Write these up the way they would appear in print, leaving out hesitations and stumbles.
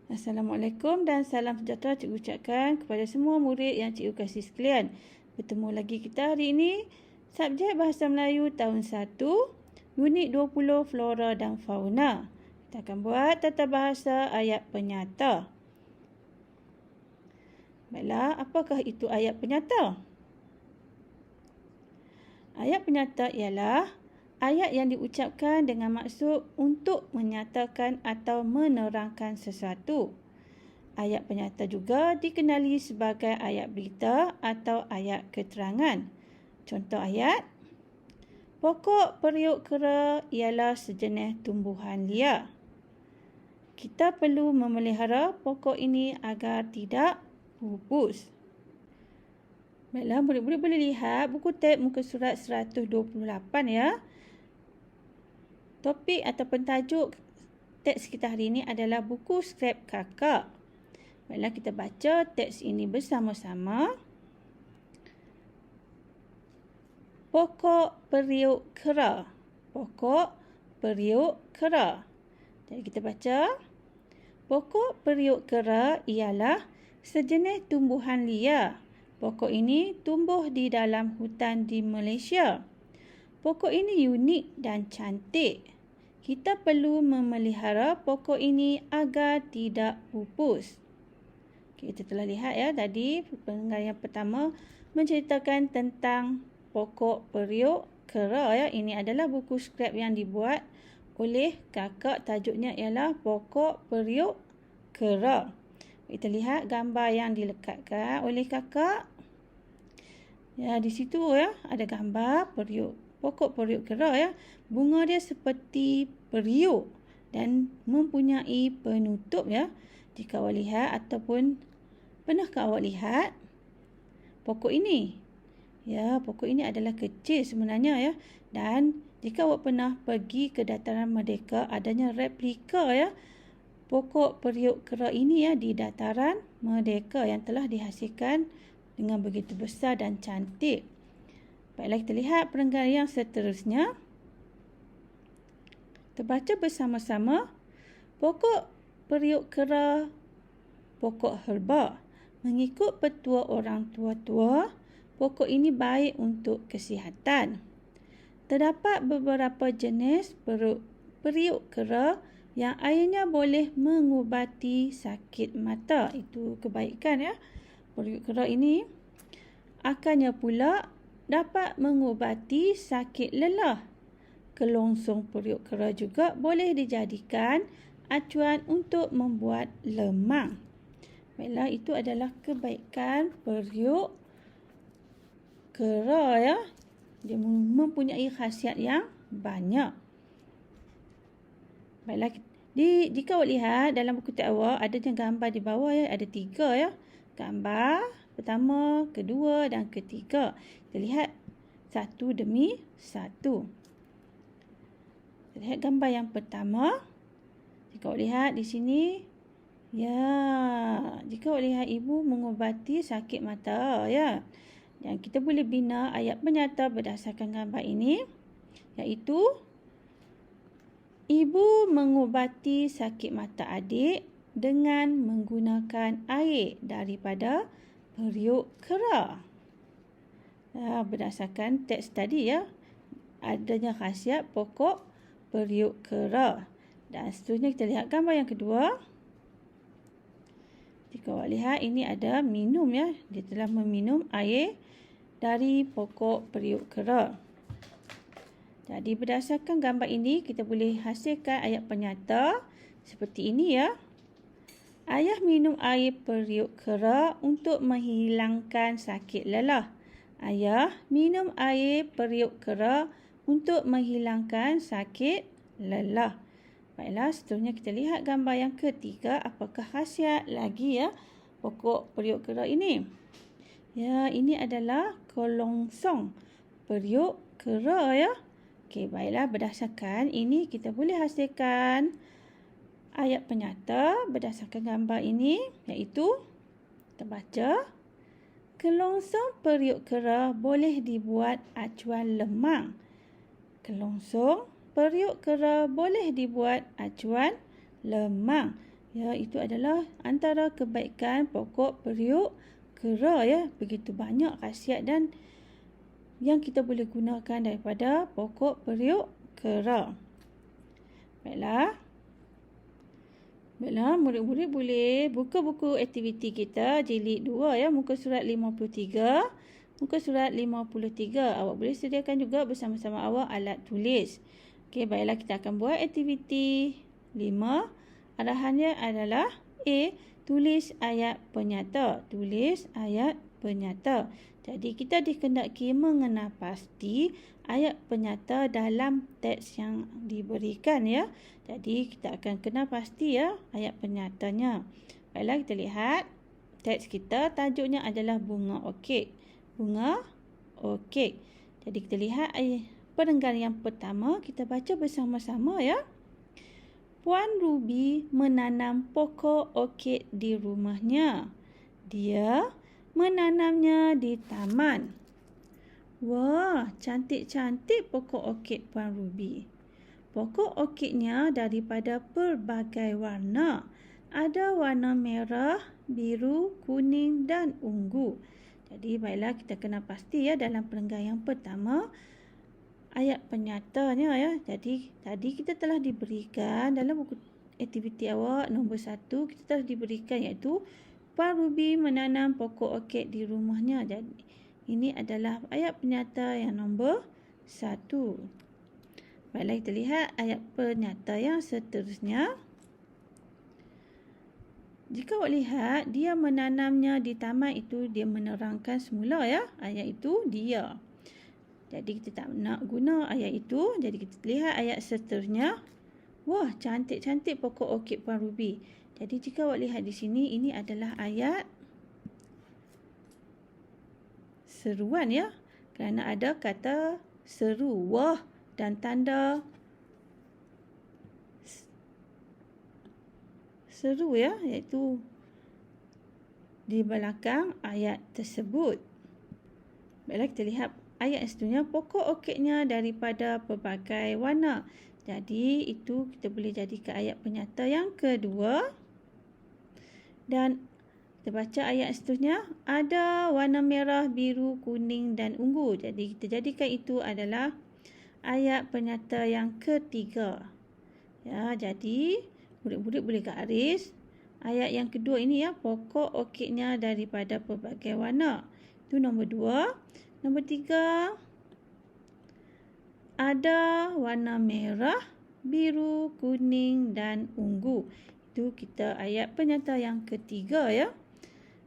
Assalamualaikum dan salam sejahtera cikgu ucapkan kepada semua murid yang cikgu kasih sekalian. Bertemu lagi kita hari ini, subjek Bahasa Melayu tahun 1, unit 20 Flora dan Fauna. Kita akan buat tata bahasa ayat penyata. Baiklah, apakah itu ayat penyata? Ayat penyata ialah ayat yang diucapkan dengan maksud untuk menyatakan atau menerangkan sesuatu. Ayat penyata juga dikenali sebagai ayat berita atau ayat keterangan. Contoh ayat, pokok periuk kera ialah sejenis tumbuhan liar. Kita perlu memelihara pokok ini agar tidak pupus. Baiklah, murid-murid boleh lihat buku teks muka surat 128 ya. Topik ataupun tajuk teks kita hari ini adalah buku skrap kakak. Baiklah, kita baca teks ini bersama-sama. Pokok periuk kera. Pokok periuk kera. Jadi kita baca. Pokok periuk kera ialah sejenis tumbuhan liar. Pokok ini tumbuh di dalam hutan di Malaysia. Pokok ini unik dan cantik. Kita perlu memelihara pokok ini agar tidak pupus. Kita telah lihat ya tadi pendengaran yang pertama menceritakan tentang pokok periuk kera ya. Ini adalah buku skrap yang dibuat oleh kakak, tajuknya ialah pokok periuk kera. Kita lihat gambar yang dilekatkan oleh kakak. Ya, di situ ya ada gambar pokok periuk kera ya. Bunga dia seperti periuk dan mempunyai penutup ya. Jika awak lihat ataupun pernahkah awak lihat pokok ini? Ya, pokok ini adalah kecil sebenarnya ya. Dan jika awak pernah pergi ke Dataran Merdeka, adanya replika ya pokok periuk kera ini ya di Dataran Merdeka yang telah dihasilkan dengan begitu besar dan cantik. Baiklah, kita lihat perenggan yang seterusnya. Kita baca bersama-sama. Pokok periuk kera, pokok herba. Mengikut petua orang tua-tua, pokok ini baik untuk kesihatan. Terdapat beberapa jenis periuk kera yang airnya boleh mengubati sakit mata. Itu kebaikan ya. Periuk kera ini akarnya pula dapat mengubati sakit lelah. Kelongsong periuk kera juga boleh dijadikan acuan untuk membuat lemang. Baiklah, itu adalah kebaikan periuk kera ya. Dia mempunyai khasiat yang banyak. Baiklah, jika awak lihat dalam buku teks awak adanya gambar di bawah ya, ada 3 ya. Gambar pertama, kedua dan ketiga. Kita lihat satu demi satu. Kita lihat gambar yang pertama. Jika awak lihat di sini, ya, jika awak lihat ibu mengubati sakit mata ya. Dan kita boleh bina ayat penyata berdasarkan gambar ini, iaitu ibu mengubati sakit mata adik dengan menggunakan air daripada periuk kera. Berdasarkan teks tadi ya, adanya khasiat pokok periuk kera. Dan seterusnya kita lihat gambar yang kedua. Jika awak lihat ini ada minum ya, dia telah meminum air dari pokok periuk kera. Jadi berdasarkan gambar ini kita boleh hasilkan ayat penyata seperti ini ya. Ayah minum air periuk kera untuk menghilangkan sakit lelah. Ayah minum air periuk kera untuk menghilangkan sakit lelah. Baiklah, seterusnya kita lihat gambar yang ketiga. Apakah khasiat lagi ya pokok periuk kera ini? Ya, ini adalah kelongsong periuk kera ya. Okey, baiklah, berdasarkan ini kita boleh hasilkan ayat penyata berdasarkan gambar ini, iaitu kita baca. Kelongsong periuk kera boleh dibuat acuan lemang. Kelongsong periuk kera boleh dibuat acuan lemang. Ya, itu adalah antara kebaikan pokok periuk kera ya. Begitu banyak khasiat dan yang kita boleh gunakan daripada pokok periuk kera. Baiklah. Baiklah, murid-murid boleh buka buku aktiviti kita jilid 2 ya, muka surat 53, muka surat 53. Awak boleh sediakan juga bersama-sama awak alat tulis. Okey, baiklah kita akan buat aktiviti 5. Arahannya adalah A. Tulis ayat penyata. Tulis ayat penyata. Jadi kita dikendaki mengenal pasti ayat penyata dalam teks yang diberikan ya. Jadi kita akan kenal pasti ya ayat penyatanya. Baiklah kita lihat teks kita, tajuknya adalah bunga orkid. Bunga orkid. Jadi kita lihat perenggan yang pertama, kita baca bersama-sama ya. Puan Ruby menanam pokok orkid di rumahnya. Dia menanamnya di taman. Wah, cantik-cantik pokok orkid Puan Ruby. Pokok orkidnya daripada pelbagai warna. Ada warna merah, biru, kuning dan ungu. Jadi baiklah kita kena pasti ya dalam perenggan yang pertama ayat penyatanya ya. Jadi tadi kita telah diberikan dalam buku aktiviti awak nombor 1 kita telah diberikan iaitu Puan Ruby menanam pokok orkid di rumahnya. Jadi ini adalah ayat penyata yang nombor 1. Baiklah kita lihat ayat penyata yang seterusnya. Jika awak lihat dia menanamnya di taman itu, dia menerangkan semula ya. Ayat itu dia. Jadi kita tak nak guna ayat itu. Jadi kita lihat ayat seterusnya. Wah, cantik-cantik pokok orkid Puan Ruby. Jadi jika awak lihat di sini, ini adalah ayat seruan ya. Kerana ada kata seru. Wah dan tanda seru ya. Iaitu di belakang ayat tersebut. Baiklah kita lihat ayat seterusnya. Pokok orkidnya daripada pelbagai warna. Jadi itu kita boleh jadikan ayat penyata yang kedua. Dan kita baca ayat seterusnya. Ada warna merah, biru, kuning dan ungu. Jadi kita jadikan itu adalah ayat penyata yang ketiga. Ya, jadi murid-murid boleh garis ayat yang kedua ini ya. Pokok orkidnya daripada pelbagai warna. Itu nombor 2. Nombor 3. Ada warna merah, biru, kuning dan ungu. Itu kita ayat penyata yang ketiga ya.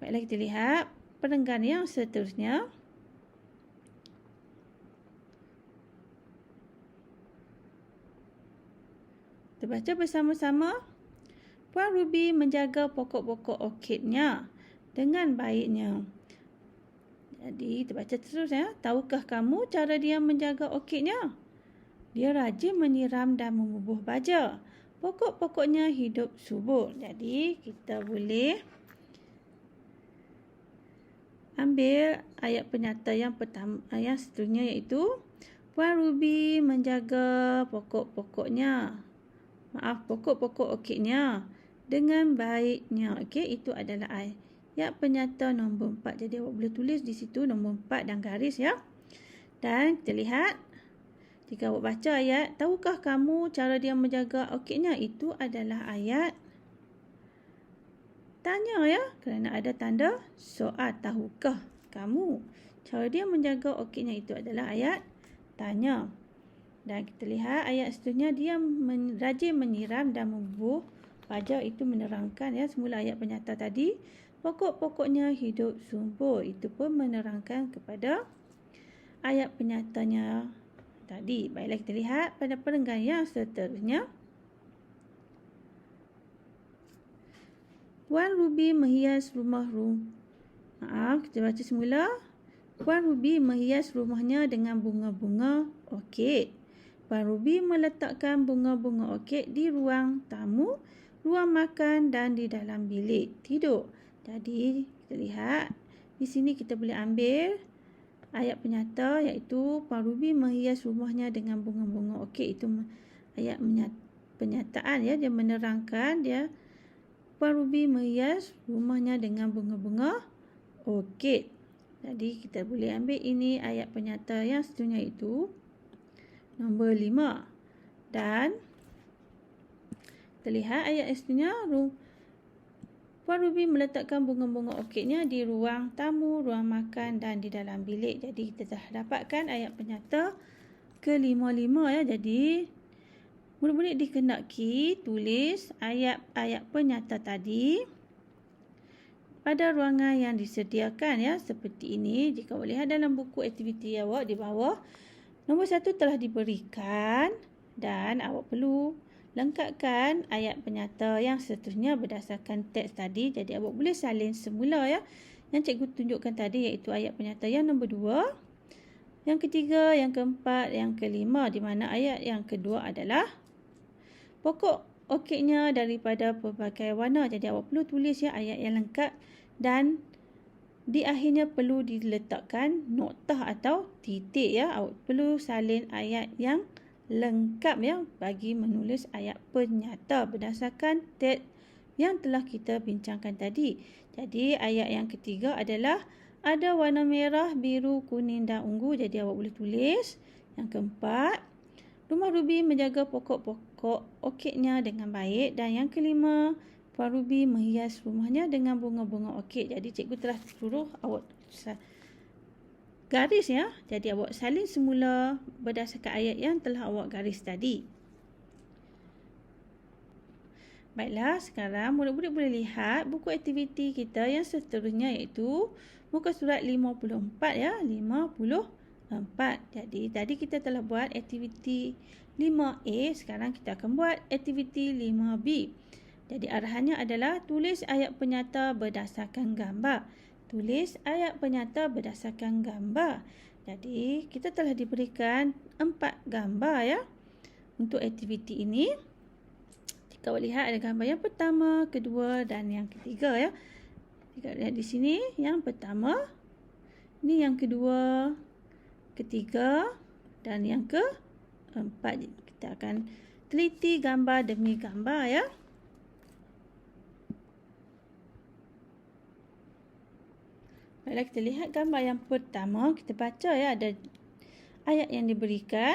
Baiklah kita lihat perenggan yang seterusnya. Kita baca bersama-sama. Puan Ruby menjaga pokok-pokok orkidnya dengan baiknya. Jadi kita baca terus ya. Tahukah kamu cara dia menjaga orkidnya? Dia rajin menyiram dan membubuh baja. Pokok-pokoknya hidup subur. Jadi kita boleh ambil ayat penyata yang pertama, yang seterusnya iaitu Puan Ruby menjaga pokok-pokoknya. Pokok-pokok orkidnya dengan baiknya. Okey, itu adalah ayat penyata nombor 4. Jadi awak boleh tulis di situ nombor 4 dan garis ya. Dan kita lihat jika awak baca ayat, tahukah kamu cara dia menjaga orkidnya? Itu adalah ayat tanya ya. Kerana ada tanda soal. Tahukah kamu cara dia menjaga orkidnya? Itu adalah ayat tanya. Dan kita lihat ayat seterusnya. Dia rajin menyiram dan membubuh baja. Itu menerangkan ya. Semula ayat penyata tadi. Pokok-pokoknya hidup subur. Itu pun menerangkan kepada ayat penyatanya tadi. Baiklah kita lihat pada perenggan yang seterusnya. Puan Ruby menghias kita baca semula. Puan Ruby menghias rumahnya dengan bunga-bunga orkid. Puan Ruby meletakkan bunga-bunga orkid di ruang tamu, ruang makan dan di dalam bilik tidur. Jadi kita lihat di sini kita boleh ambil ayat penyata iaitu Puan Ruby menghias rumahnya dengan bunga-bunga orkid. Itu ayat penyataan ya. Dia menerangkan dia Puan Ruby menghias rumahnya dengan bunga-bunga orkid. Jadi kita boleh ambil ini ayat penyata yang seterusnya, itu nombor 5. Dan terlihat ayat seterusnya, Puan Ruby meletakkan bunga-bunga orkidnya di ruang tamu, ruang makan dan di dalam bilik. Jadi kita telah dapatkan ayat penyata ke-5 ya. Jadi murid-murid dikendaki tulis ayat-ayat penyata tadi pada ruangan yang disediakan ya, seperti ini. Jika awak lihat dalam buku aktiviti awak di bawah, nombor 1 telah diberikan dan awak perlu lengkapkan ayat penyata yang seterusnya berdasarkan teks tadi. Jadi awak boleh salin semula ya, yang cikgu tunjukkan tadi, iaitu ayat penyata yang nombor 2, yang ketiga, yang keempat, yang kelima, di mana ayat yang kedua adalah pokok orkidnya daripada pelbagai warna. Jadi awak perlu tulis ya ayat yang lengkap, dan di akhirnya perlu diletakkan noktah atau titik ya. Awak perlu salin ayat yang lengkap ya bagi menulis ayat penyata berdasarkan teks yang telah kita bincangkan tadi. Jadi ayat yang ketiga adalah ada warna merah, biru, kuning dan ungu. Jadi awak boleh tulis. Yang keempat, rumah Ruby menjaga pokok-pokok orkidnya dengan baik. Dan yang kelima, Puan Ruby menghias rumahnya dengan bunga-bunga orkid. Jadi cikgu telah suruh awak garis ya. Jadi awak salin semula berdasarkan ayat yang telah awak garis tadi. Baiklah, sekarang murid-murid boleh lihat buku aktiviti kita yang seterusnya, iaitu muka surat 54 ya, 54. Jadi tadi kita telah buat aktiviti 5A, sekarang kita akan buat aktiviti 5B. Jadi arahannya adalah tulis ayat penyata berdasarkan gambar. Tulis ayat penyata berdasarkan gambar. Jadi kita telah diberikan 4 gambar ya untuk aktiviti ini. Jika awak lihat ada gambar yang pertama, kedua dan yang ketiga ya. Jika lihat di sini, yang pertama, ini yang kedua, ketiga dan yang keempat. Kita akan teliti gambar demi gambar ya. Baiklah, kita lihat gambar yang pertama. Kita baca ya, ada ayat yang diberikan.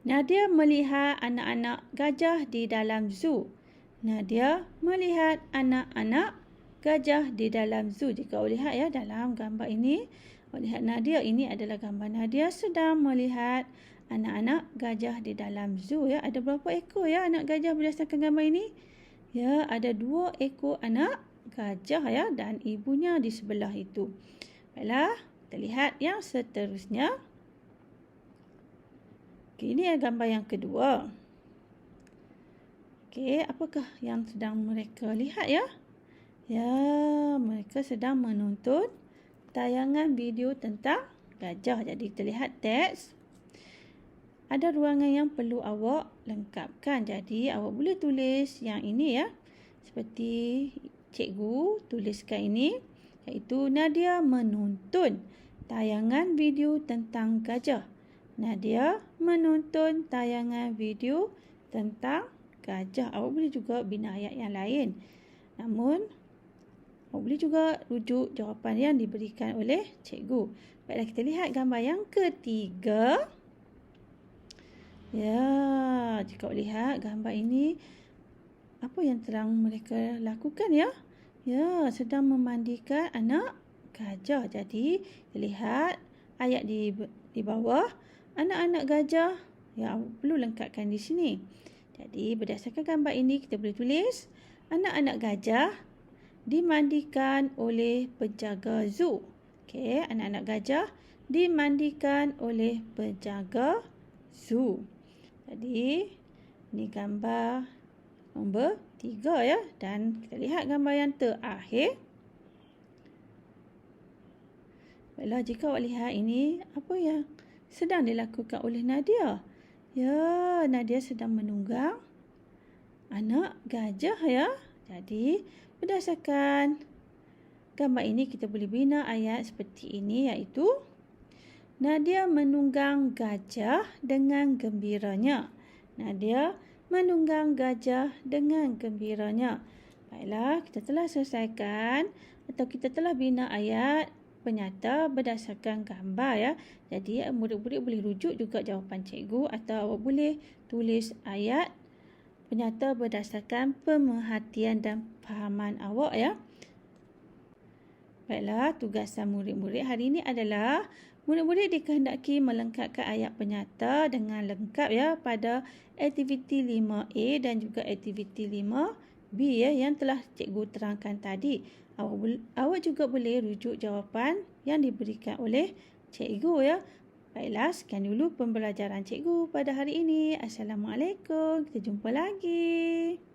Nadia melihat anak-anak gajah di dalam zoo. Nadia melihat anak-anak gajah di dalam zoo. Jika awak lihat ya dalam gambar ini, awak lihat Nadia, ini adalah gambar Nadia sedang melihat anak-anak gajah di dalam zoo ya. Ada berapa ekor ya anak gajah berdasarkan gambar ini? Ya, ada 2 ekor anak gajah ya, dan ibunya di sebelah itu. Baiklah, kita lihat yang seterusnya. Okey, ini gambar yang kedua. Okey, apakah yang sedang mereka lihat ya? Ya, mereka sedang menonton tayangan video tentang gajah. Jadi kita lihat teks. Ada ruangan yang perlu awak lengkapkan. Jadi awak boleh tulis yang ini ya. Seperti cikgu tuliskan ini, iaitu Nadia menonton tayangan video tentang gajah. Nadia menonton tayangan video tentang gajah. Awak boleh juga bina ayat yang lain. Namun, awak boleh juga rujuk jawapan yang diberikan oleh cikgu. Baiklah, kita lihat gambar yang ketiga. Ya, jika awak lihat gambar ini, apa yang sedang mereka lakukan ya? Ya, sedang memandikan anak gajah. Jadi, lihat ayat di bawah. Anak-anak gajah, ya perlu lengkapkan di sini. Jadi, berdasarkan gambar ini, kita boleh tulis anak-anak gajah dimandikan oleh penjaga zoo. Okey, anak-anak gajah dimandikan oleh penjaga zoo. Jadi, ini gambar nombor 3 ya. Dan kita lihat gambar yang terakhir. Baiklah, jika awak lihat ini, apa yang sedang dilakukan oleh Nadia? Ya, Nadia sedang menunggang anak gajah ya. Jadi, berdasarkan gambar ini, kita boleh bina ayat seperti ini, iaitu Nadia menunggang gajah dengan gembiranya. Nadia menunggang gajah dengan gembiranya. Baiklah, kita telah selesaikan atau kita telah bina ayat penyata berdasarkan gambar ya. Jadi murid-murid boleh rujuk juga jawapan cikgu atau awak boleh tulis ayat penyata berdasarkan pemerhatian dan fahaman awak ya. Baiklah, tugasan murid-murid hari ini adalah murid-murid dikehendaki melengkapkan ayat penyata dengan lengkap ya pada aktiviti 5A dan juga aktiviti 5B ya yang telah cikgu terangkan tadi. Awak juga boleh rujuk jawapan yang diberikan oleh cikgu ya. Baiklah, sekian dulu pembelajaran cikgu pada hari ini. Assalamualaikum. Kita jumpa lagi.